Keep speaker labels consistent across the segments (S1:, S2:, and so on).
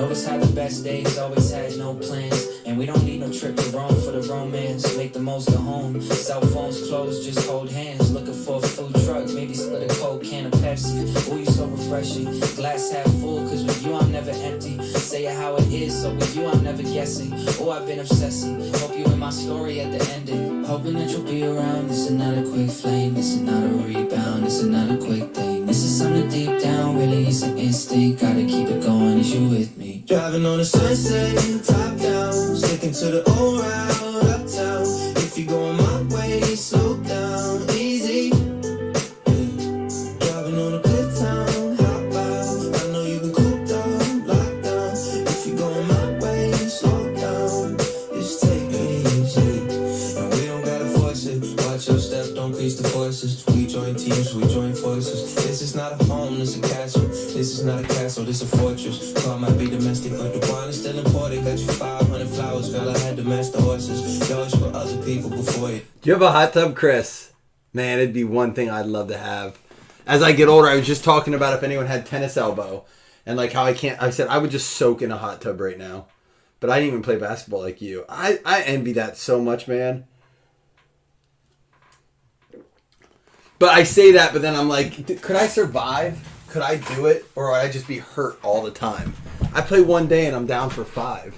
S1: Notice how the best days always had no plans. And we don't need no trip to Rome for the romance. Make the most of home. Cell phones closed, just hold hands. Looking for a food truck, maybe split a cold can of Pepsi. Oh, you so refreshing. Glass half full, cause with you I'm never empty. Say it how it is, so with you I'm never guessing. Oh, I've been obsessing. Hope you in my story at the ending. Hoping that you'll be around. This is not a quick flame. This is not a rebound. This is not a quick thing. This is something deep down, really is an instinct. Gotta keep it going, is you with me?
S2: Driving on the sunset, top down, sticking to the old route uptown. If you're going my way, slow down, easy. Driving on a good time, hop out. I know you can cool down, lock down. If you're going my way, slow down, just take it easy. And we don't gotta force it. Watch your step, don't increase the forces. We join teams, we join forces. This is not a home, this is a castle. This is not a castle, this is a fortress. Car might be domestic, but the wine is still imported. Got you 500 flowers, girl, I had to match the horses. Yours for other people before you.
S3: Do you have a hot tub, Chris? Man, it'd be one thing I'd love to have. As I get older, I was just talking about if anyone had tennis elbow. And like how I said I would just soak in a hot tub right now. But I didn't even play basketball like you. I envy that so much, man. But I say that, but then I'm like, could I survive? Could I do it? Or would I just be hurt all the time? I play one day and I'm down for 5.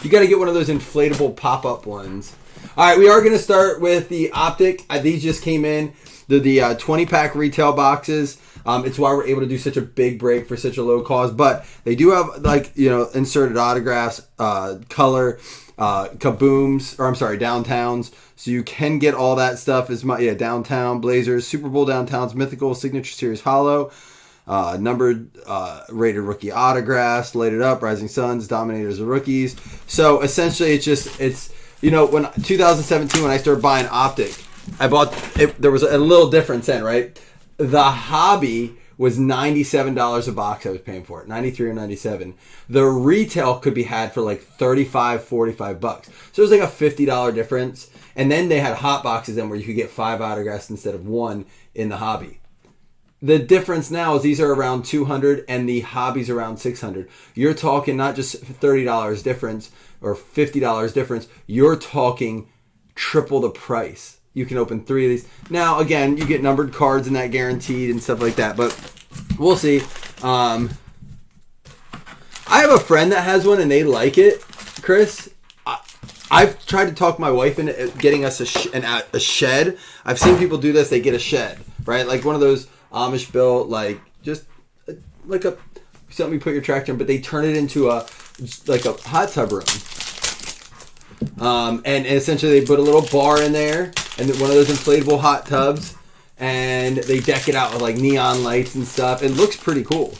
S3: You got to get one of those inflatable pop-up ones. All right, we are going to start with the Optic. These just came in. The 20-pack retail boxes. It's why we're able to do such a big break for such a low cost. But they do have, like, you know, inserted autographs, color, kabooms, or I'm sorry, downtowns. So you can get all that stuff. Downtown, Blazers, Super Bowl downtowns, Mythical, Signature Series Hollow, numbered rated rookie autographs, Light It Up, Rising Suns, Dominators of Rookies. So essentially it's you know, when 2017 when I started buying Optic, I bought it, there was a little difference then, right? The Hobby was $97 a box I was paying for it, $93 or $97. The retail could be had for like $35, $45. So it was like a $50 difference. And then they had hot boxes in where you could get 5 autographs instead of 1 in the Hobby. The difference now is these are around $200 and the Hobby's around $600. You're talking not just $30 difference or $50 difference. You're talking triple the price. You can open 3 of these. Now, again, you get numbered cards and that guaranteed and stuff like that. But we'll see. I have a friend that has one and they like it, Chris. I've tried to talk my wife into getting us a shed. I've seen people do this. They get a shed, right? Like one of those Amish built, like just like a something you put your tractor in, but they turn it into a hot tub room. And essentially they put a little bar in there and one of those inflatable hot tubs, and they deck it out with like neon lights and stuff. It looks pretty cool.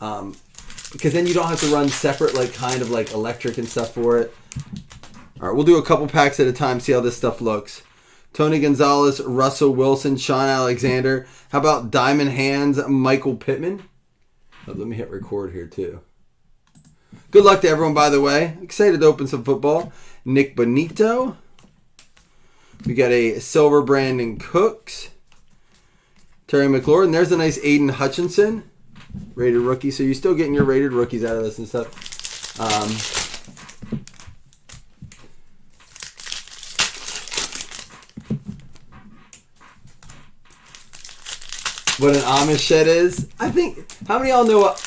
S3: Because then you don't have to run separate, like kind of like electric and stuff for it. All right, we'll do a couple packs at a time, see how this stuff looks. Tony Gonzalez, Russell Wilson, Sean Alexander. How about Diamond Hands, Michael Pittman? Oh, let me hit record here too. Good luck to everyone, by the way. Excited to open some football. Nick Bonito. We got a silver Brandon Cooks. Terry McLaurin. There's a nice Aiden Hutchinson. Rated rookie. So you're still getting your rated rookies out of this and stuff. What an Amish shed is. I think, how many of y'all know what...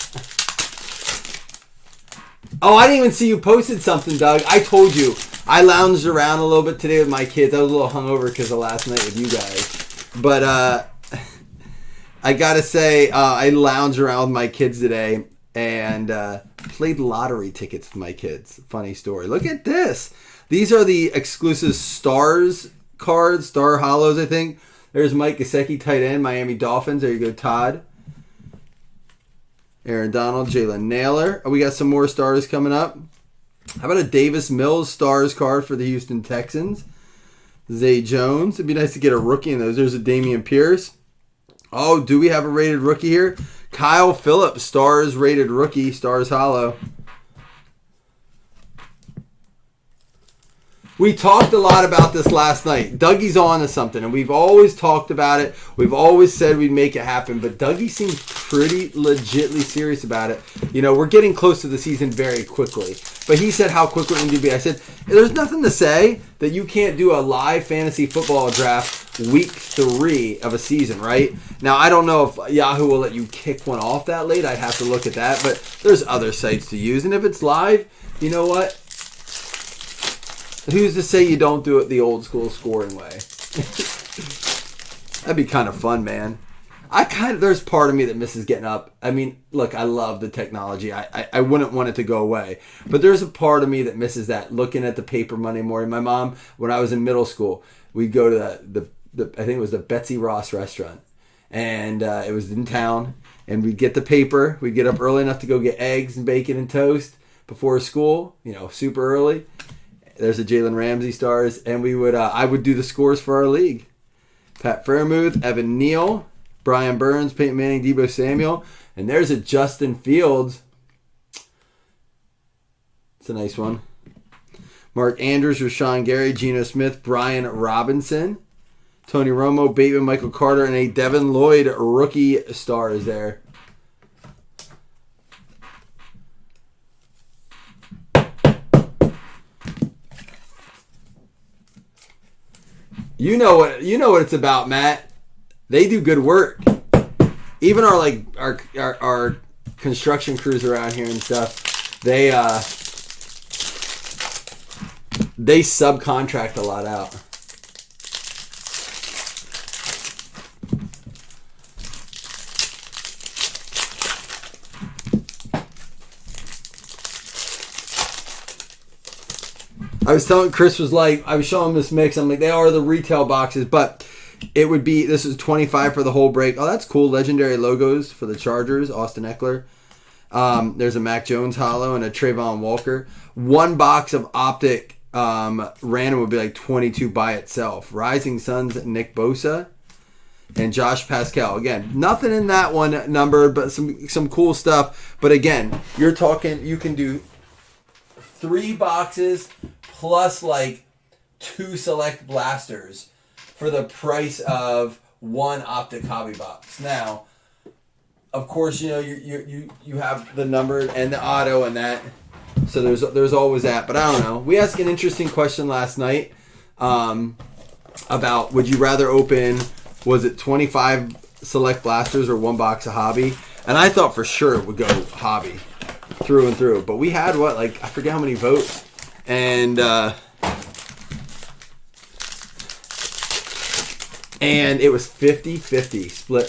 S3: Oh, I didn't even see you posted something, Doug. I told you. I lounged around a little bit today with my kids. I was a little hungover because of last night with you guys. But I got to say, I lounged around with my kids today and played lottery tickets with my kids. Funny story. Look at this. These are the exclusive Stars cards, Star Hollows, I think. There's Mike Gesicki, tight end, Miami Dolphins. There you go, Todd. Aaron Donald, Jalen Naylor. Oh, we got some more stars coming up. How about a Davis Mills Stars card for the Houston Texans? Zay Jones. It'd be nice to get a rookie in those. There's a Dameon Pierce. Oh, do we have a rated rookie here? Kyle Phillips, Stars rated rookie, Stars Hollow. We talked a lot about this last night. Dougie's on to something, and we've always talked about it. We've always said we'd make it happen, but Dougie seems pretty legitly serious about it. You know, we're getting close to the season very quickly. But he said how quick would it need to be. I said, there's nothing to say that you can't do a live fantasy football draft week 3 of a season, right? Now, I don't know if Yahoo will let you kick one off that late. I'd have to look at that, but there's other sites to use. And if it's live, you know what? Who's to say you don't do it the old school scoring way? That'd be kind of fun, man. There's part of me that misses getting up. I mean, look, I love the technology. I wouldn't want it to go away. But there's a part of me that misses that, looking at the paper Monday morning. My mom, when I was in middle school, we'd go to the I think it was the Betsy Ross restaurant. And it was in town. And we'd get the paper. We'd get up early enough to go get eggs and bacon and toast before school, you know, super early. There's the Jalen Ramsey stars, and I would do the scores for our league. Pat Fairmouth, Evan Neal, Brian Burns, Peyton Manning, Deebo Samuel, and there's a Justin Fields. It's a nice one. Mark Andrews, Rashawn Gary, Geno Smith, Brian Robinson, Tony Romo, Bateman, Michael Carter, and a Devin Lloyd rookie star is there. You know what it's about, Matt. They do good work. Even our construction crews around here and stuff, they subcontract a lot out. I was telling Chris, I was showing him this mix. I'm like, they are the retail boxes, but it would be, this is $25 for the whole break. Oh, that's cool. Legendary logos for the Chargers, Austin Eckler. There's a Mac Jones holo and a Trayvon Walker. One box of Optic random would be like $22 by itself. Rising Suns, Nick Bosa, and Josh Pascal. Again, nothing in that one numbered, but some cool stuff. But again, you're talking, you can do 3 boxes plus like 2 select blasters for the price of 1 Optic hobby box. Now, of course, you know you have the numbered and the auto and that, so there's always that. But I don't know. We asked an interesting question last night about, would you rather open, was it 25 select blasters or 1 box of hobby? And I thought for sure it would go hobby through and through. But we had I forget how many votes. And it was 50-50 split.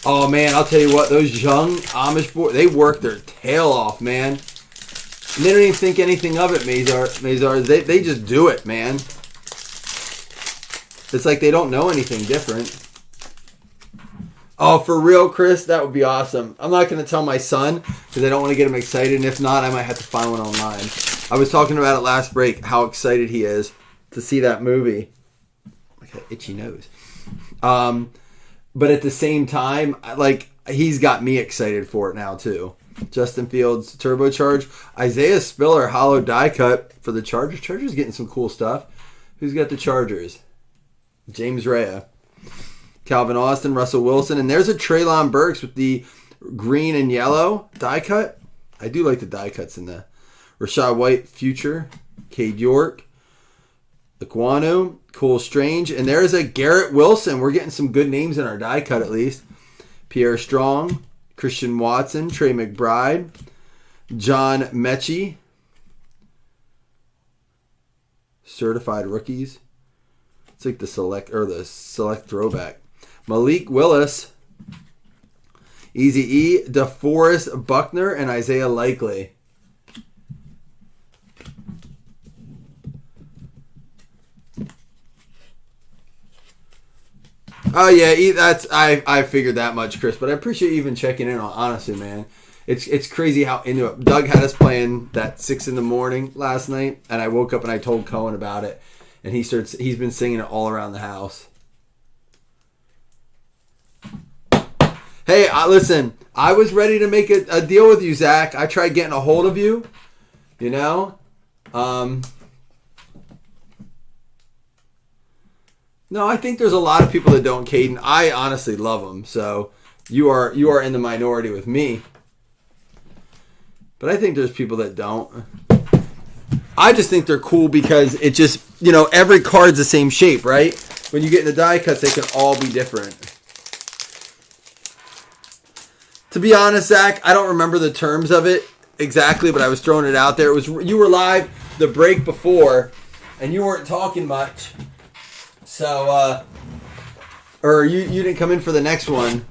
S3: Oh man, I'll tell you what, those young Amish boys, they work their tail off, man. And they don't even think anything of it, Mazar. They just do it, man. It's like they don't know anything different. Oh, for real, Chris? That would be awesome. I'm not going to tell my son because I don't want to get him excited. And if not, I might have to find one online. I was talking about it last break, how excited he is to see that movie. Like an itchy nose. But at the same time, he's got me excited for it now, too. Justin Fields, turbocharge. Isaiah Spiller, hollow die cut for the Chargers. Chargers getting some cool stuff. Who's got the Chargers? James Rea. Calvin Austin, Russell Wilson, and there's a Treylon Burks with the green and yellow die cut. I do like the die cuts in the Rashad White, Future, Cade York, Aquanu, Cole Strange, and there's a Garrett Wilson. We're getting some good names in our die cut at least. Pierre Strong, Christian Watson, Trey McBride, John Mechie, certified rookies. It's like the select throwback. Malik Willis, Eazy-E, DeForest Buckner, and Isaiah Likely. Oh yeah, I figured that much, Chris. But I appreciate you even checking in on. Honestly, man, it's crazy how into it. Doug had us playing that 6 a.m. last night, and I woke up and I told Cohen about it, and he's been singing it all around the house. Hey, listen, I was ready to make a deal with you, Zach. I tried getting a hold of you You know? No, I think there's a lot of people that don't, Caden. I honestly love them, so you are in the minority with me. But I think there's people that don't. I just think they're cool because it just, every card's the same shape, right? When you get into die cuts, they can all be different. To be honest, Zach, I don't remember the terms of it exactly, but I was throwing it out there. You were live the break before, and you weren't talking much. So, or you didn't come in for the next one,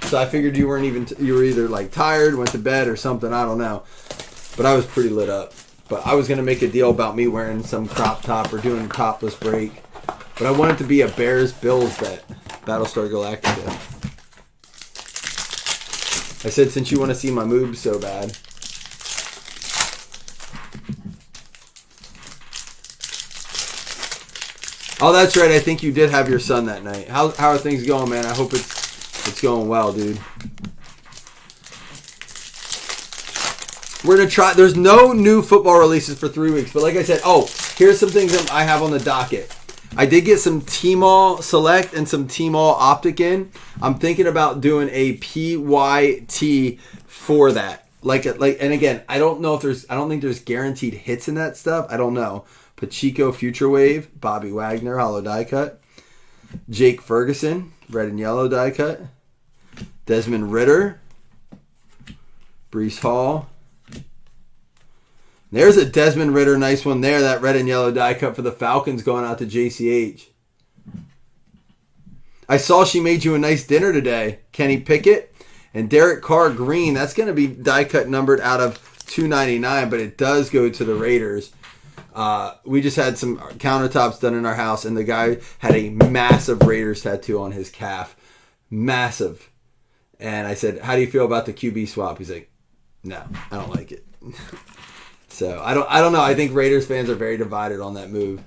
S3: so I figured you were either like tired, went to bed, or something. I don't know, but I was pretty lit up. But I was gonna make a deal about me wearing some crop top or doing a topless break, but I wanted to be a Bears-Bills bet, Battlestar Galactica. I said since you want to see my moves so bad. Oh, that's right. I think you did have your son that night. How are things going, man? I hope it's going well, dude. We're going to try. There's no new football releases for 3 weeks. But like I said, here's some things that I have on the docket. I did get some Tmall Select and some Tmall Optic in. I'm thinking about doing a PYT for that. And again, I don't think there's guaranteed hits in that stuff. I don't know. Pacheco Future Wave, Bobby Wagner Hollow Die Cut, Jake Ferguson Red and Yellow Die Cut, Desmond Ritter, Breece Hall. There's a Desmond Ritter nice one there. That Red and Yellow Die Cut for the Falcons going out to JCH. I saw she made you a nice dinner today. Kenny Pickett and Derek Carr Green. That's going to be die cut numbered out of $2.99, but it does go to the Raiders. We just had some countertops done in our house, and the guy had a massive Raiders tattoo on his calf. Massive. And I said, how do you feel about the QB swap? He's like, no, I don't like it. So I don't know. I think Raiders fans are very divided on that move.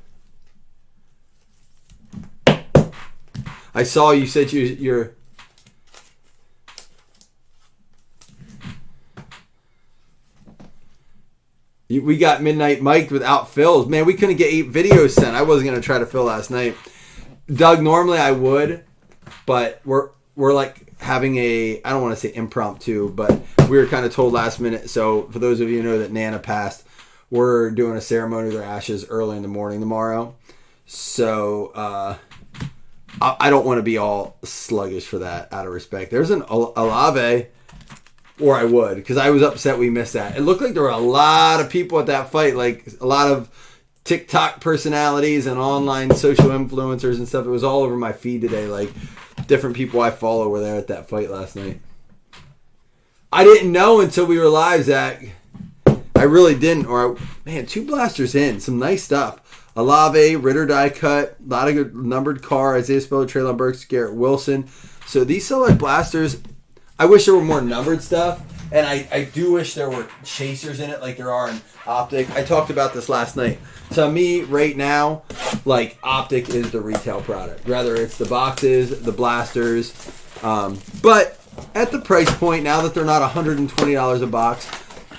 S3: I saw you said you're we got Midnight Mike without fills. Man, we couldn't get 8 videos sent. I wasn't going to try to fill last night. Doug, normally I would, but we're like having I don't want to say impromptu, but we were kind of told last minute. So for those of you who know that Nana passed, we're doing a ceremony of their ashes early in the morning tomorrow. So I don't want to be all sluggish for that out of respect. There's an Olave. Or I would, because I was upset we missed that. It looked like there were a lot of people at that fight, like a lot of TikTok personalities and online social influencers and stuff. It was all over my feed today. Like, different people I follow were there at that fight last night. I didn't know until we were live, Zach. I really didn't. Man, 2 blasters in. Some nice stuff. Olave, Ritter die cut, a lot of good numbered Carr, Isaiah Spiller, Treylon Burks, Garrett Wilson. So these select blasters, I wish there were more numbered stuff, and I do wish there were chasers in it like there are in Optic. I talked about this last night. To me, right now, like, Optic is the retail product. Rather it's the boxes, the blasters, but at the price point, now that they're not $120 a box,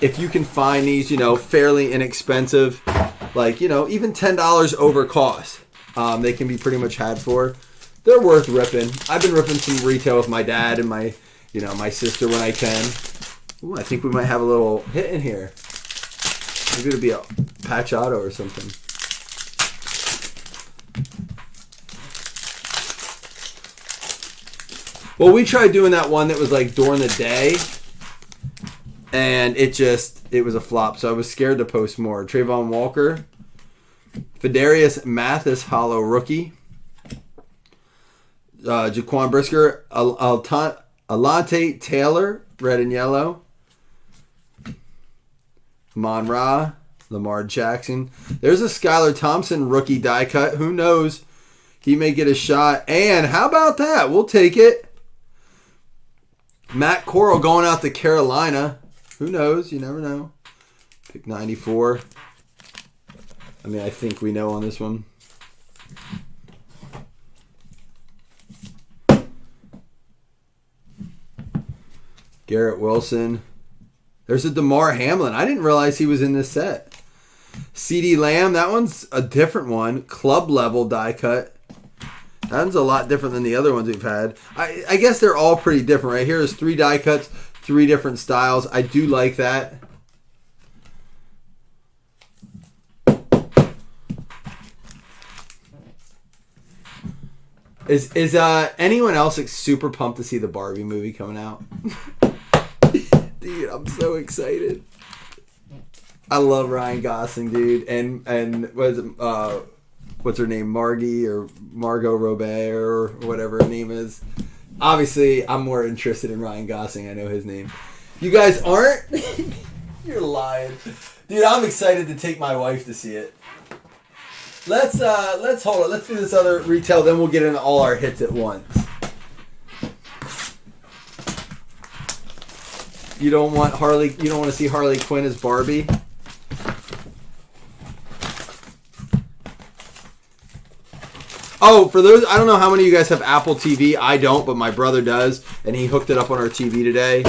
S3: if you can find these, fairly inexpensive, like, even $10 over cost, they can be pretty much had for. They're worth ripping. I've been ripping some retail with my dad and my sister when I can. Ooh, I think we might have a little hit in here. Maybe it'll be a patch auto or something. Well, we tried doing that one that was like during the day, and it was a flop, so I was scared to post more. Trayvon Walker, Fidarius Mathis Hollow Rookie, Jaquan Brisker, Alante Taylor, Red and Yellow, Mon Ra, Lamar Jackson. There's a Skylar Thompson rookie die cut. Who knows? He may get a shot. And how about that? We'll take it. Matt Corral going out to Carolina. Who knows? You never know. Pick 94. I think we know on this one. Garrett Wilson. There's a DeMar Hamlin. I didn't realize he was in this set. CeeDee Lamb, that one's a different one. Club level die cut. That one's a lot different than the other ones we've had. I guess they're all pretty different, right? Here's 3 die cuts, 3 different styles. I do like that. Is anyone else super pumped to see the Barbie movie coming out? Dude, I'm so excited. I love Ryan Gosling, dude, and what's her name, Margot Robbie or whatever her name is. Obviously, I'm more interested in Ryan Gosling. I know his name. You guys aren't? You're lying, dude. I'm excited to take my wife to see it. Let's hold it. Let's do this other retail, then we'll get into all our hits at once. You don't want to see Harley Quinn as Barbie? Oh, for those, I don't know how many of you guys have Apple TV. I don't, but my brother does, and he hooked it up on our TV today.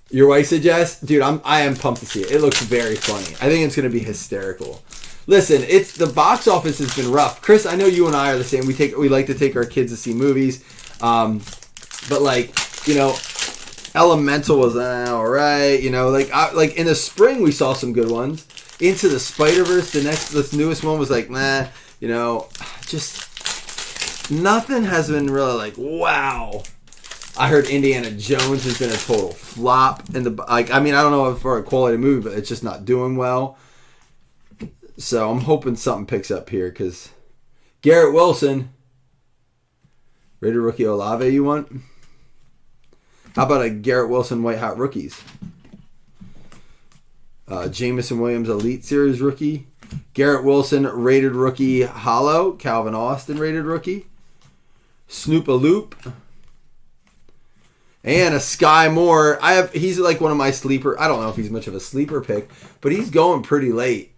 S3: Your wife said yes? Dude, I am pumped to see it. It looks very funny. I think it's going to be hysterical. Listen, the box office has been rough. Chris, I know you and I are the same. We like to take our kids to see movies. But like, you know, Elemental was all right. You know, like in the spring we saw some good ones. Into the Spider-Verse, this newest one was like, nah. You know, just nothing has been really like, wow. I heard Indiana Jones has been a total flop. I don't know if for a quality movie, but it's just not doing well. So I'm hoping something picks up here because Garrett Wilson, rated rookie Olave, you want? How about a Garrett Wilson White Hot Rookies? Jamison Williams Elite Series rookie. Garrett Wilson rated rookie Hollow. Calvin Austin rated rookie. Snoop-a-Loop. And a Sky Moore. He's like one of my sleeper. I don't know if he's much of a sleeper pick, but he's going pretty late.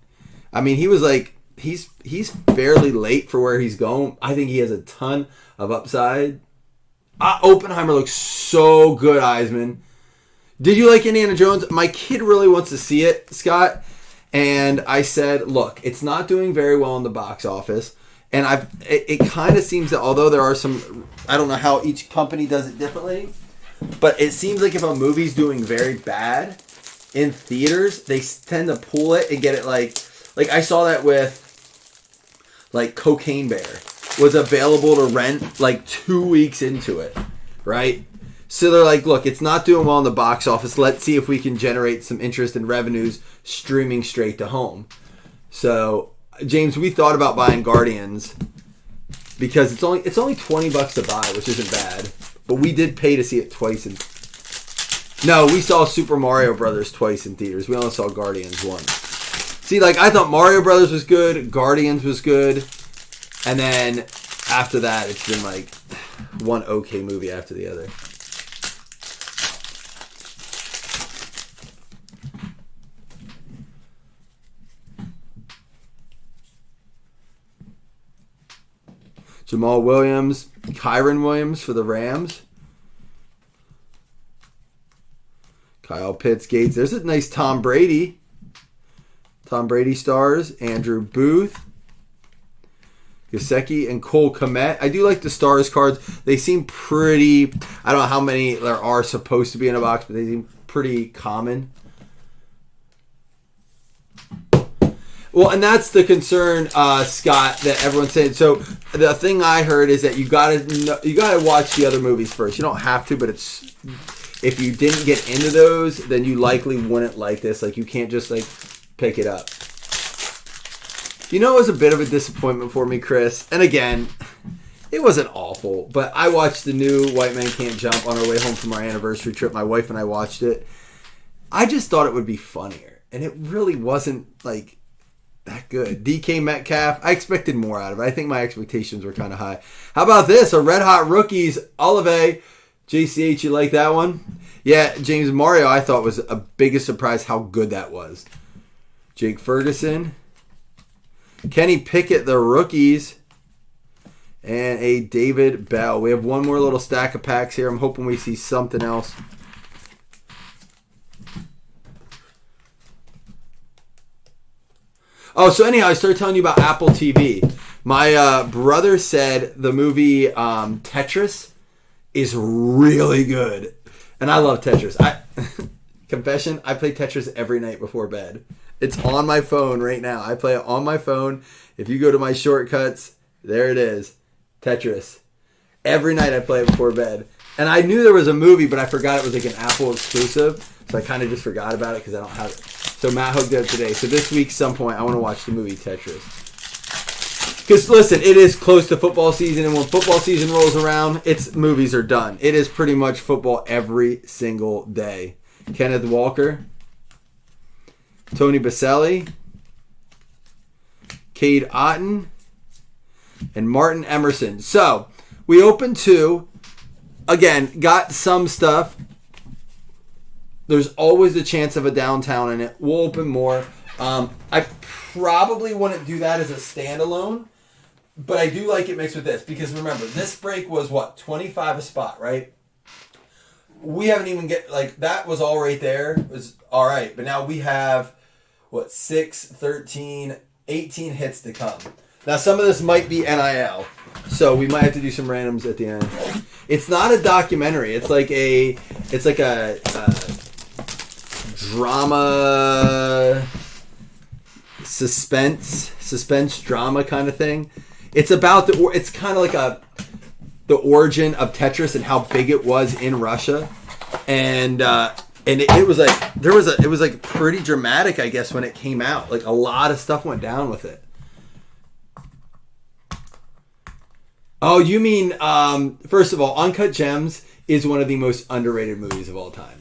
S3: I mean, he was like, he's fairly late for where he's going. I think he has a ton of upside. Oppenheimer looks so good, Eisman. Did you like Indiana Jones? My kid really wants to see it, Scott. And I said, look, it's not doing very well in the box office. And it kind of seems that although there are some, I don't know how each company does it differently, but it seems like if a movie's doing very bad in theaters, they tend to pull it and get it like I saw that with like Cocaine Bear was available to rent like 2 weeks into it, right? So they're like, look, it's not doing well in the box office. Let's see if we can generate some interest in revenues streaming straight to home. So, James, we thought about buying Guardians because it's only $20 to buy, which isn't bad. But we did pay to see it twice. No, we saw Super Mario Brothers twice in theaters. We only saw Guardians once. See, like, I thought Mario Brothers was good, Guardians was good, and then after that, it's been like one okay movie after the other. Jamal Williams, Kyron Williams for the Rams. Kyle Pitts, Gates. There's a nice Tom Brady. Tom Brady stars. Andrew Booth. Gesicki and Cole Kmet. I do like the stars cards. They seem pretty... I don't know how many there are supposed to be in a box, but they seem pretty common. Well, and that's the concern, Scott, that everyone's saying. So the thing I heard is that you gotta watch the other movies first. You don't have to, but if you didn't get into those, then you likely wouldn't like this. Like, you can't just like pick it up. You know, it was a bit of a disappointment for me, Chris. And again, it wasn't awful, but I watched the new White Man Can't Jump on our way home from our anniversary trip. My wife and I watched it. I just thought it would be funnier, and it really wasn't like that good. DK Metcalf, I expected more out of it. I think my expectations were kind of high. How about this? A Red Hot Rookies, Olave, JCH, you like that one? Yeah, James Mario, I thought was a biggest surprise how good that was. Jake Ferguson, Kenny Pickett, the rookies, and a David Bell. We have one more little stack of packs here. I'm hoping we see something else. Oh, so anyhow, I started telling you about Apple TV. My brother said the movie Tetris is really good. And I love Tetris. Confession, I play Tetris every night before bed. It's on my phone right now. I play it on my phone. If you go to my shortcuts, there it is. Tetris. Every night I play it before bed. And I knew there was a movie, but I forgot it was like an Apple exclusive. So I kind of just forgot about it because I don't have it. So Matt hooked it up today. So this week, some point, I want to watch the movie Tetris. Because listen, it is close to football season, and when football season rolls around, movies are done. It is pretty much football every single day. Kenneth Walker, Tony Baselli, Cade Otton, and Martin Emerson. So we opened 2. Again, got some stuff. There's always a chance of a downtown in it. We'll open more. I probably wouldn't do that as a standalone, but I do like it mixed with this because remember, this break was what, 25 a spot, right? We haven't even that was all right there. It was all right, but now we have what, 6, 13, 18 hits to come. Now some of this might be NIL, so we might have to do some randoms at the end. It's not a documentary. It's like a drama, suspense drama kind of thing. It's about it's kind of like the origin of Tetris and how big it was in Russia, and it was like it was like pretty dramatic, I guess, when it came out. Like a lot of stuff went down with it. Oh, you mean first of all, Uncut Gems is one of the most underrated movies of all time.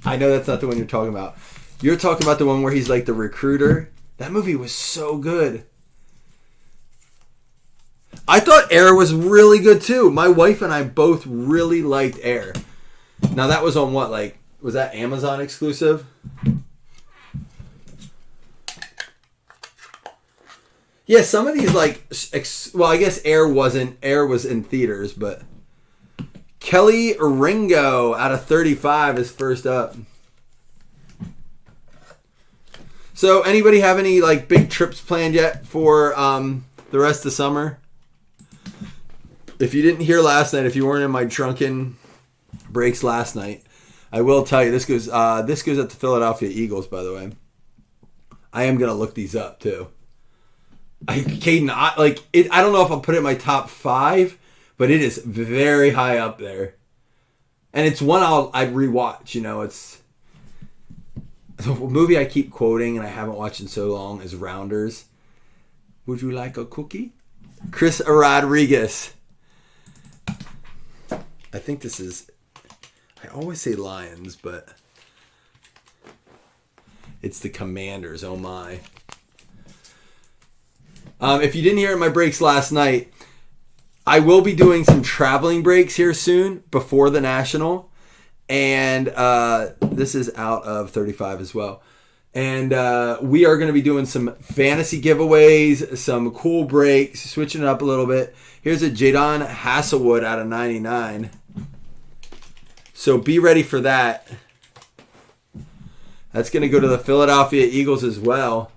S3: I know that's not the one you're talking about. You're talking about the one where he's like the recruiter. That movie was so good. I thought Air was really good too. My wife and I both really liked Air. Now that was on what? Like, was that Amazon exclusive? Yeah, some of these well, I guess Air was in theaters, but Kelly Ringo out of 35 is first up. So anybody have any like big trips planned yet for the rest of the summer? If you didn't hear last night, if you weren't in my drunken breaks last night, I will tell you this goes at the Philadelphia Eagles, by the way. I am gonna look these up too. Caden, I don't know if I'll put it in my top 5, but it is very high up there, and it's one I'd rewatch. You know, it's the movie I keep quoting and I haven't watched in so long is Rounders. Would you like a cookie? Chris Rodriguez. I think this is. I always say Lions, but it's the Commanders. Oh my. If you didn't hear my breaks last night, I will be doing some traveling breaks here soon before the National. And this is out of 35 as well. And we are going to be doing some fantasy giveaways, some cool breaks, switching it up a little bit. Here's a Jadon Hasselwood out of 99. So be ready for that. That's going to go to the Philadelphia Eagles as well.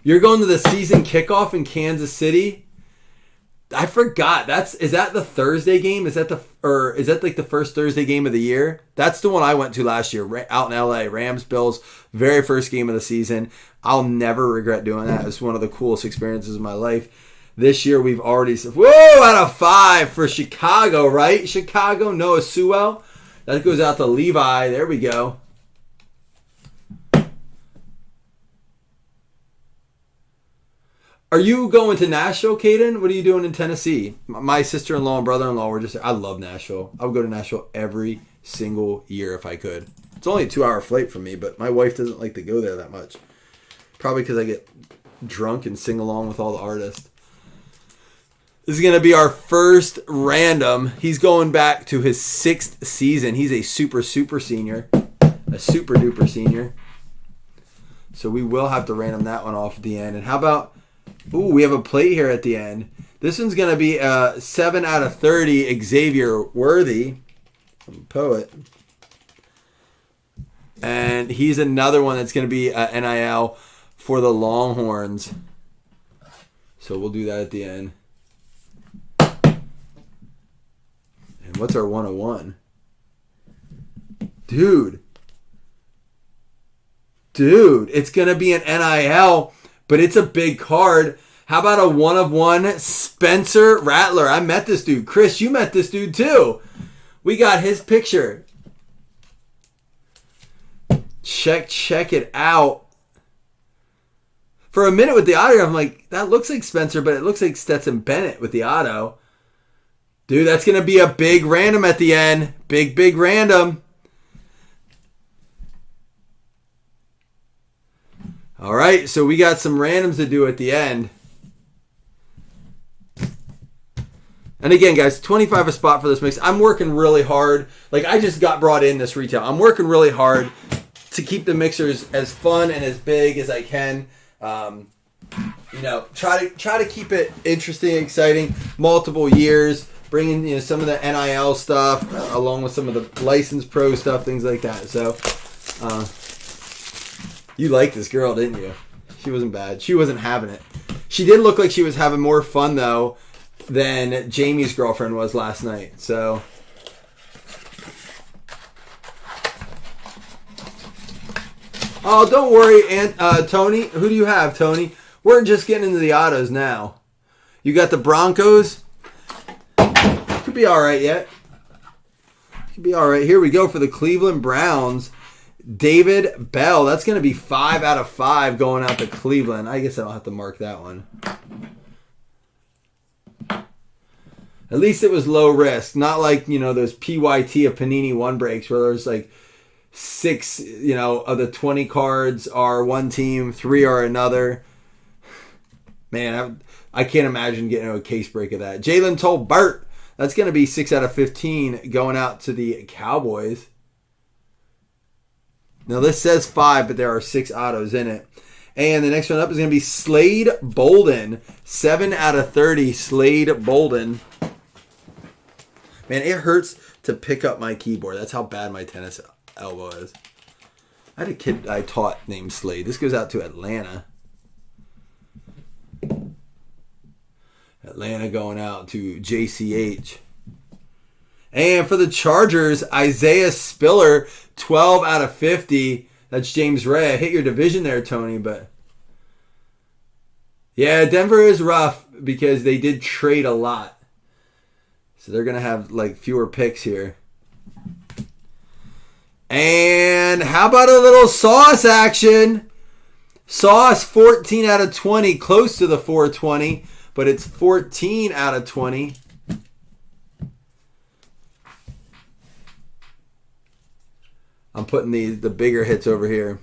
S3: You're going to the season kickoff in Kansas City? I forgot. Is that the Thursday game? Is that like the first Thursday game of the year? That's the one I went to last year out in LA. Rams Bills, very first game of the season. I'll never regret doing that. It's one of the coolest experiences of my life. This year we've already out of 5 for Chicago, right? Chicago, Noah Sewell. That goes out to Levi. There we go. Are you going to Nashville, Caden? What are you doing in Tennessee? My sister-in-law and brother-in-law were just there. I love Nashville. I would go to Nashville every single year if I could. It's only a 2-hour flight from me, but my wife doesn't like to go there that much. Probably because I get drunk and sing along with all the artists. This is going to be our first random. He's going back to his 6th season. He's a super senior. A super duper senior. So we will have to random that one off at the end. And how about... Ooh, we have a plate here at the end. This one's going to be 7 out of 30, Xavier Worthy. I'm a poet. And he's another one that's going to be NIL for the Longhorns. So we'll do that at the end. And what's our 101? Dude, it's going to be an NIL, but it's a big card. How about a 1-of-1 Spencer Rattler? I met this dude. Chris, you met this dude too. We got his picture. Check it out. For a minute with the auto, I'm like, that looks like Spencer, but it looks like Stetson Bennett with the auto. Dude, that's going to be a big random at the end. Big random. All right, so we got some randoms to do at the end. And again, guys, 25 a spot for this mix. I'm working really hard. Like, I just got brought in this retail. I'm working really hard to keep the mixers as fun and as big as I can. Try to keep it interesting, exciting, multiple years, bringing some of the NIL stuff along with some of the licensed pro stuff, things like that. So, you liked this girl, didn't you? She wasn't bad. She wasn't having it. She did look like she was having more fun though than Jamie's girlfriend was last night. So. Oh, don't worry, Tony. Who do you have, Tony? We're just getting into the autos now. You got the Broncos. Could be all right yet. Could be all right. Here we go for the Cleveland Browns. David Bell. That's going to be 5 out of 5 going out to Cleveland. I guess I don't have to mark that one. At least it was low risk. Not like, those PYT of Panini One breaks where there's like 6, of the 20 cards are one team, 3 are another. Man, I can't imagine getting a case break of that. Jalen Tolbert, that's going to be 6 out of 15 going out to the Cowboys. Now this says 5, but there are 6 autos in it. And the next one up is going to be Slade Bolden, 7 out of 30. Slade Bolden. Man, it hurts to pick up my keyboard. That's how bad my tennis elbow is. I had a kid I taught named Slade. This goes out to Atlanta. Atlanta going out to JCH. And for the Chargers, Isaiah Spiller, 12 out of 50. That's James Ray. I hit your division there, Tony, but yeah, Denver is rough because they did trade a lot. So they're going to have fewer picks here. And how about a little Sauce action? Sauce, 14 out of 20, close to the 420, but it's 14 out of 20. I'm putting the bigger hits over here.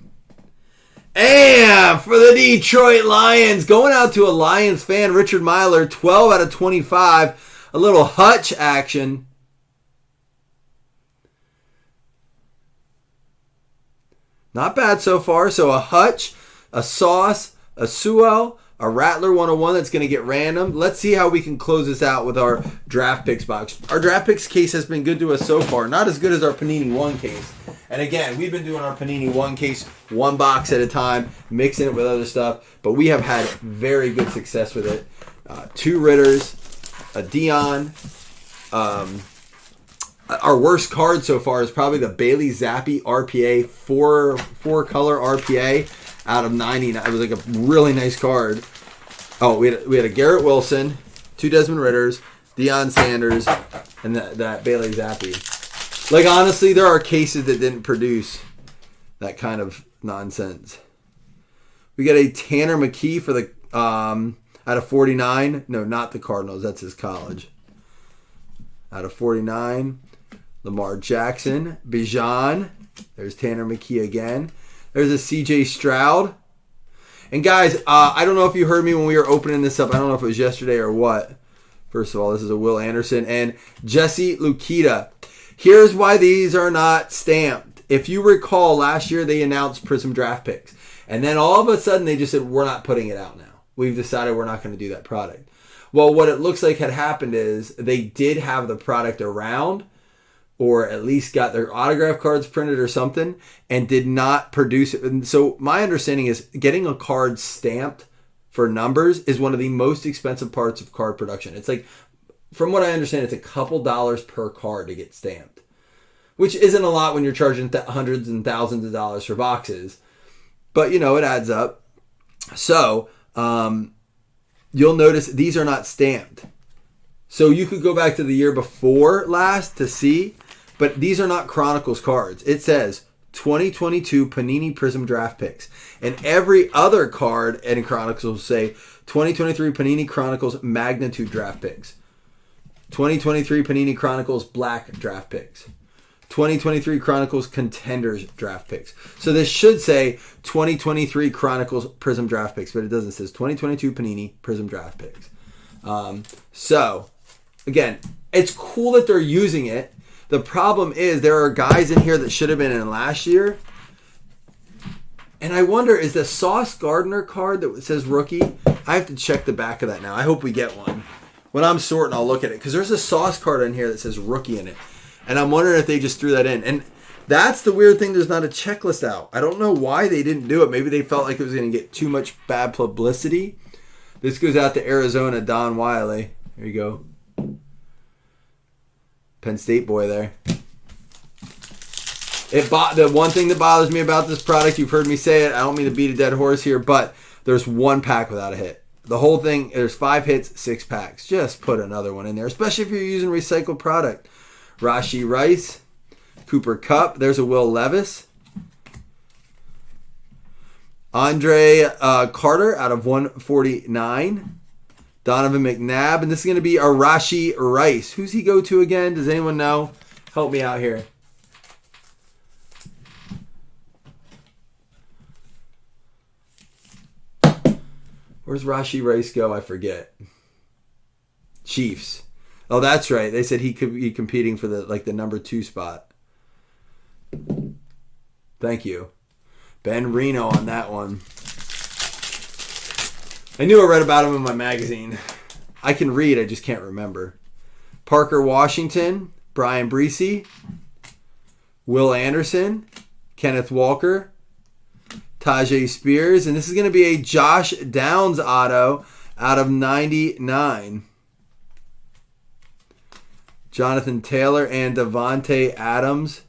S3: And for the Detroit Lions, going out to a Lions fan, Richard Myler, 12 out of 25. A little Hutch action. Not bad so far. So a Hutch, a Sauce, a Sewell, a Rattler 101 that's going to get random. Let's see how we can close this out with our draft picks box. Our draft picks case has been good to us so far. Not as good as our Panini 1 case. And again, we've been doing our Panini 1 case, 1 box at a time, mixing it with other stuff. But we have had very good success with it. 2 Ritters, a Dion. Our worst card so far is probably the Bailey Zappi RPA, 4 color RPA out of 99. It was like a really nice card. Oh, we had a Garrett Wilson, 2 Desmond Ritters, Deion Sanders, and that Bailey Zappi. Honestly, there are cases that didn't produce that kind of nonsense. We got a Tanner McKee for the out of 49. No, not the Cardinals. That's his college. Out of 49. Lamar Jackson. Bijan. There's Tanner McKee again. There's a CJ Stroud. And guys, I don't know if you heard me when we were opening this up. I don't know if it was yesterday or what. First of all, this is a Will Anderson and Jesse Lukita. Here's why these are not stamped. If you recall, last year they announced Prism draft picks. And then all of a sudden they just said, we're not putting it out now. We've decided we're not going to do that product. Well, what it looks like had happened is they did have the product around, or at least got their autograph cards printed or something and did not produce it. And so my understanding is getting a card stamped for numbers is one of the most expensive parts of card production. It's like, from what I understand, it's a couple dollars per card to get stamped, which isn't a lot when you're charging hundreds and thousands of dollars for boxes. But, you know, it adds up. So, you'll notice these are not stamped. So you could go back to the year before last to see, but these are not Chronicles cards. It says 2022 Panini Prism Draft Picks. And every other card in Chronicles will say 2023 Panini Chronicles Magnitude Draft Picks. 2023 Panini Chronicles Black Draft Picks. 2023 Chronicles Contenders Draft Picks. So this should say 2023 Chronicles Prism Draft Picks, but it doesn't. It says 2022 Panini Prism Draft Picks. So, again, it's cool that they're using it. The problem is there are guys in here that should have been in last year. And I wonder, is the Sauce Gardner card that says rookie? I have to check the back of that now. I hope we get one. When I'm sorting, I'll look at it. Because there's a Sauce card in here that says rookie in it. And I'm wondering if they just threw that in. And that's the weird thing. There's not a checklist out. I don't know why they didn't do it. Maybe they felt like it was going to get too much bad publicity. This goes out to Arizona, Don Wiley. There you go. Penn State boy there. The one thing that bothers me about this product, you've heard me say it. I don't mean to beat a dead horse here, but there's one pack without a hit. The whole thing, there's 5 hits, 6 packs. Just put another one in there, especially if you're using recycled product. Rashee Rice, Cooper Kupp. There's a Will Levis. Andre Carter out of 149. Donovan McNabb. And this is going to be a Rashee Rice. Who's he go to again? Does anyone know? Help me out here. Where's Rashee Rice go? I forget. Chiefs. Oh, that's right. They said he could be competing for the number 2 spot. Thank you. Ben Reno on that one. I knew I read about him in my magazine. I can read, I just can't remember. Parker Washington, Brian Breesy, Will Anderson, Kenneth Walker, Tajay Spears, and this is going to be a Josh Downs auto out of 99. Jonathan Taylor and Devontae Adams.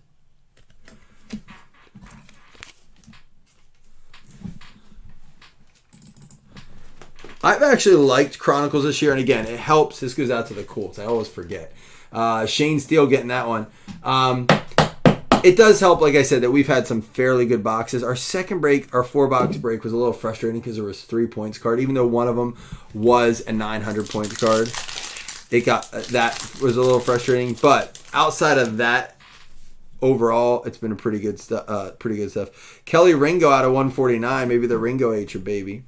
S3: I've actually liked Chronicles this year, and again, it helps. This goes out to the Colts. I always forget. Shane Steele getting that one. It does help, like I said, that we've had some fairly good boxes. Our second break, our 4-box break, was a little frustrating because there was 3 points card, even though one of them was a 900 points card. That was a little frustrating, but outside of that, overall, it's been a pretty good stuff. Kelly Ringo out of 149, maybe the Ringo ate your baby.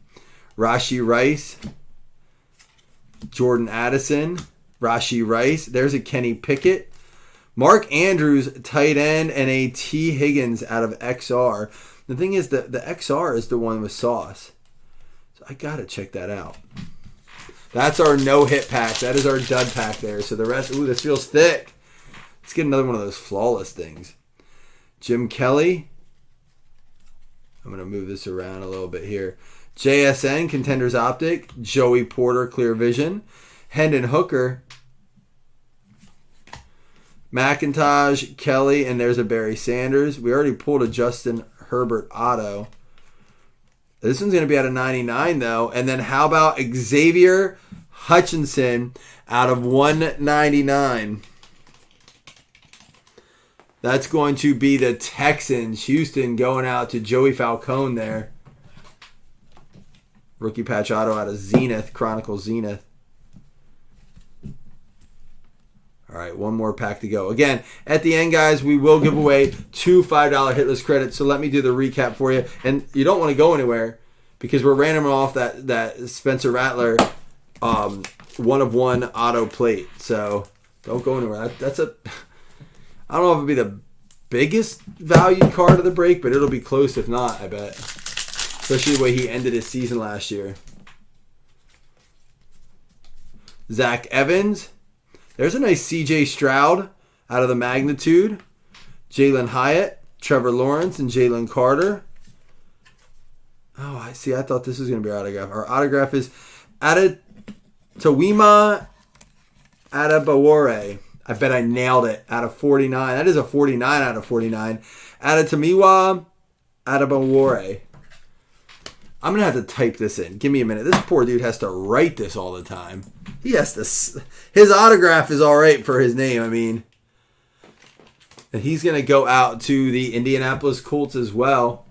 S3: Rashee Rice, Jordan Addison, Rashee Rice. There's a Kenny Pickett. Mark Andrews, tight end, and a T. Higgins out of XR. The thing is that the XR is the one with Sauce. So I got to check that out. That's our no-hit pack. That is our dud pack there. So the rest, ooh, this feels thick. Let's get another one of those flawless things. Jim Kelly. I'm going to move this around a little bit here. JSN, Contenders Optic. Joey Porter, Clear Vision. Hendon Hooker. McIntosh, Kelly, and there's a Barry Sanders. We already pulled a Justin Herbert auto. This one's going to be out of 99, though. And then how about Xavier Hutchinson out of 199? That's going to be the Texans. Houston going out to Joey Falcone there. Rookie patch auto out of Zenith, Chronicles Zenith. All right, one more pack to go. Again, at the end, guys, we will give away 2 $5 hitless credits. So let me do the recap for you. And you don't want to go anywhere because we're randoming off that Spencer Rattler 1-of-1 auto plate. So don't go anywhere. I don't know if it'll be the biggest valued card of the break, but it'll be close if not, I bet. Especially the way he ended his season last year. Zach Evans. There's a nice C.J. Stroud out of the magnitude, Jalen Hyatt, Trevor Lawrence, and Jalen Carter. Oh, I see. I thought this was going to be our autograph. Our autograph is Adetomiwa Adebawore. I bet I nailed it. Out of 49. That is a 49 out of 49. Adetomiwa Adebawore. I'm going to have to type this in. Give me a minute. This poor dude has to write this all the time. He has to... His autograph is all right for his name. I mean... And he's going to go out to the Indianapolis Colts as well.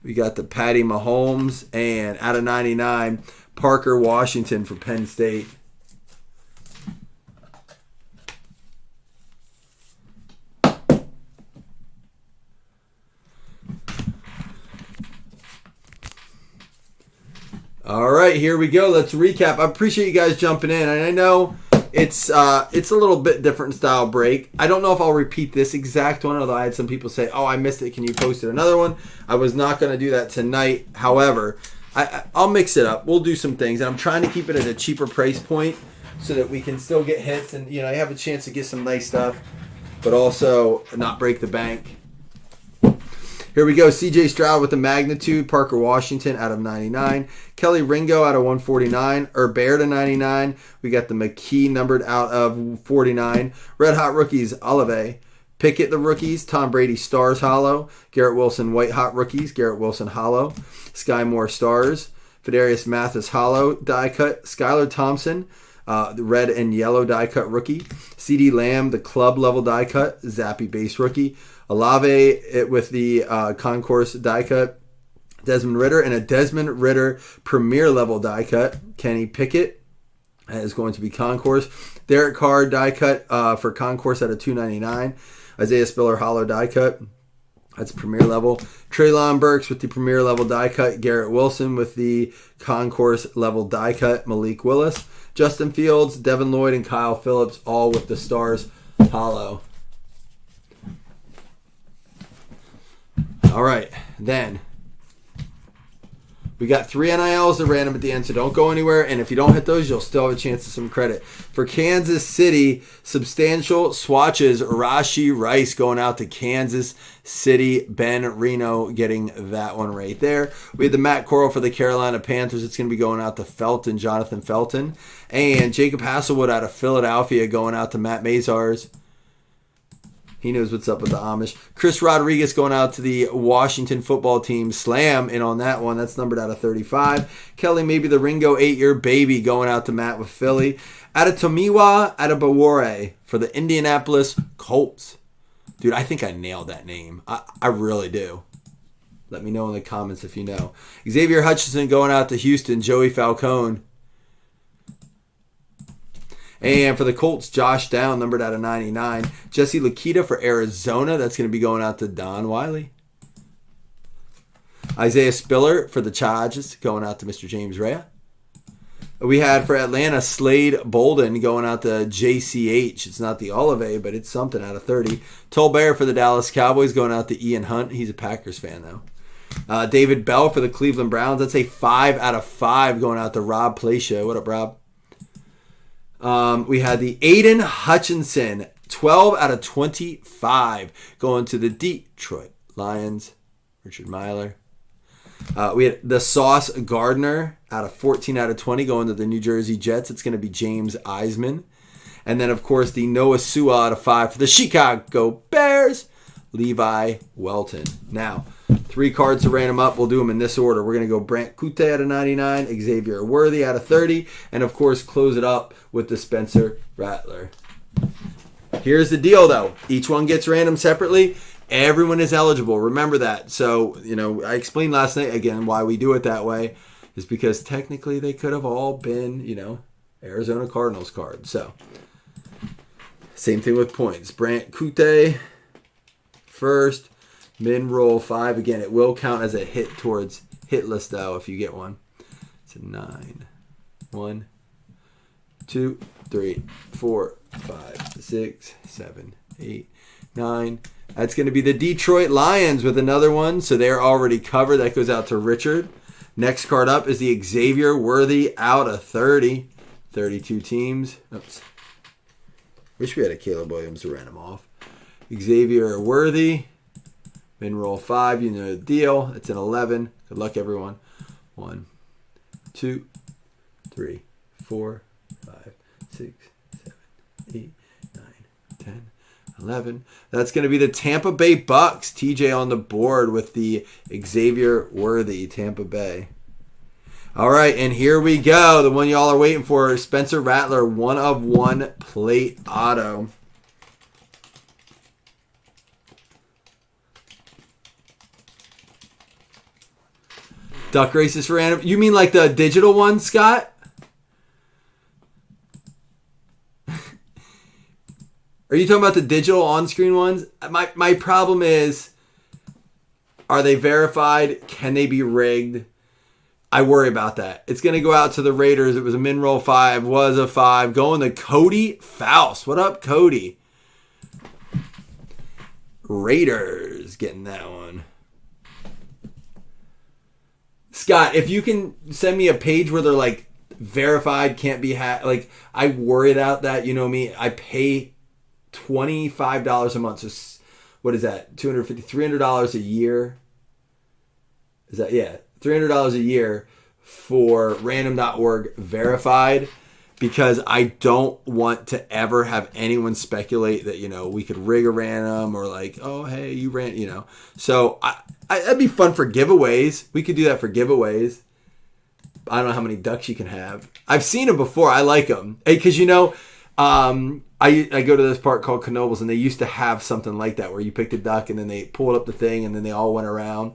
S3: We got the Patty Mahomes and out of 99, Parker Washington for Penn State. All right, here we go. Let's recap. I appreciate you guys jumping in. And I know it's a little bit different style break. I don't know if I'll repeat this exact one, although I had some people say, oh, I missed it. Can you post it another one? I was not going to do that tonight. However, I'll mix it up. We'll do some things. And I'm trying to keep it at a cheaper price point so that we can still get hits and, you know, have a chance to get some nice stuff, but also not break the bank. Here we go. C.J. Stroud with the magnitude. Parker Washington out of 99. Kelly Ringo out of 149. Herbert to 99. We got the McKee numbered out of 49. Red Hot Rookies, Olave. Pickett the rookies. Tom Brady Stars Hollow. Garrett Wilson White Hot Rookies. Garrett Wilson Hollow. Sky Moore Stars. Fidarius Mathis Hollow die cut. Skylar Thompson. The red and yellow die cut rookie. CD Lamb, the club level die cut. Zappy base rookie. Olave with the concourse die cut. Desmond Ritter and a Desmond Ritter premier level die cut. Kenny Pickett is going to be concourse. Derek Carr die cut for concourse at a 299. Isaiah Spiller hollow die cut. That's premier level. Treylon Burks with the premier level die cut. Garrett Wilson with the concourse level die cut. Malik Willis. Justin Fields, Devin Lloyd, and Kyle Phillips all with the Stars hollow. All right, then we got 3 NILs at random at the end, so don't go anywhere. And if you don't hit those, you'll still have a chance at some credit. For Kansas City, substantial swatches. Rashee Rice going out to Kansas City. Ben Reno getting that one right there. We had the Matt Corral for the Carolina Panthers. It's going to be going out to Felton, Jonathan Felton. And Jacob Hasselwood out of Philadelphia going out to Matt Mazars. He knows what's up with the Amish. Chris Rodriguez going out to the Washington football team. Slam in on that one. That's numbered out of 35. Kelly, maybe the Ringo 8-year baby going out to Matt with Philly. Adetomiwa Adebawore for the Indianapolis Colts. Dude, I think I nailed that name. I really do. Let me know in the comments if you know. Xavier Hutchinson going out to Houston. Joey Falcone. And for the Colts, Josh Down, numbered out of 99. Jesse Lakita for Arizona. That's going to be going out to Don Wiley. Isaiah Spiller for the Chargers, going out to Mr. James Rea. We had for Atlanta, Slade Bolden going out to JCH. It's not the Olave, but it's something out of 30. Tolbert for the Dallas Cowboys, going out to Ian Hunt. He's a Packers fan, though. David Bell for the Cleveland Browns. That's a 5 out of 5 going out to Rob Placia. What up, Rob? We had the Aiden Hutchinson, 12 out of 25, going to the Detroit Lions. Richard Myler. We had the Sauce Gardner out of 14 out of 20, going to the New Jersey Jets. It's going to be James Eisman. And then, of course, the Noah Sewell out of 5 for the Chicago Bears, Levi Welton. Now, 3 cards to random up. We'll do them in this order. We're going to go Brant Kute out of 99, Xavier Worthy out of 30, and, of course, close it up with the Spencer Rattler. Here's the deal, though. Each one gets random separately. Everyone is eligible. Remember that. So, you know, I explained last night, again, why we do it that way is because technically they could have all been, you know, Arizona Cardinals cards. So, same thing with points. Brant Kute first. Min roll 5. Again, it will count as a hit towards hit list, though, if you get one. It's a 9. 1, 2, 3, 4, 5, 6, 7, 8, 9. That's going to be the Detroit Lions with another one. So they're already covered. That goes out to Richard. Next card up is the Xavier Worthy out of 30. 32 teams. Oops. Wish we had a Caleb Williams to random off. Xavier Worthy. Min roll 5. You know the deal. It's an 11. Good luck, everyone. 1, 2, 3, 4, 5, 6, 7, 8, 9, 10, 11. That's going to be the Tampa Bay Bucks. TJ on the board with the Xavier Worthy, Tampa Bay. All right, and here we go. The one y'all are waiting for, Spencer Rattler, 1/1 plate auto. Duck races for random. You mean like the digital one, Scott? Are you talking about the digital on-screen ones? My problem is, are they verified? Can they be rigged? I worry about that. It's going to go out to the Raiders. It was a min roll 5, was a 5. Going to Cody Faust. What up, Cody? Raiders getting that one. Scott, if you can send me a page where they're like verified, can't be hacked. Like, I worry about that. You know me. I pay $25 a month. So what is that? $300 a year. Is that, yeah, $300 a year for random.org verified, because I don't want to ever have anyone speculate that, you know, we could rig a random or like, oh, hey, you ran, you know. So that'd be fun for giveaways. We could do that for giveaways. I don't know how many ducks you can have. I've seen them before. I like them. Hey, because, you know, I go to this park called Knoebels, and they used to have something like that where you picked a duck and then they pulled up the thing and then they all went around.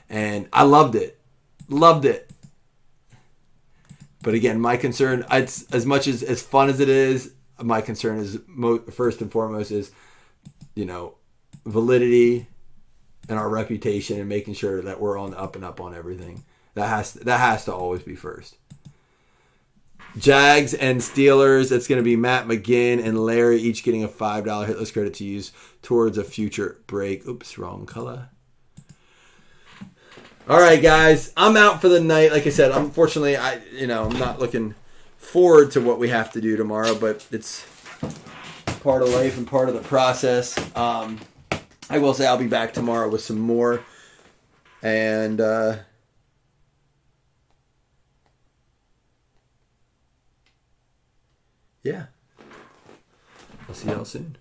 S3: And I loved it. Loved it. But again, my concern, it's as much as fun as it is, my concern is first and foremost is, you know, validity and our reputation and making sure that we're on the up and up on everything. That has to always be first. Jags and Steelers, it's going to be Matt McGinn and Larry each getting a $5 hitless credit to use towards a future break. Oops, wrong color. All right, guys, I'm out for the night. Like I said, unfortunately, I'm not looking forward to what we have to do tomorrow, but it's part of life and part of the process. I will say I'll be back tomorrow with some more, and yeah, I'll see y'all soon.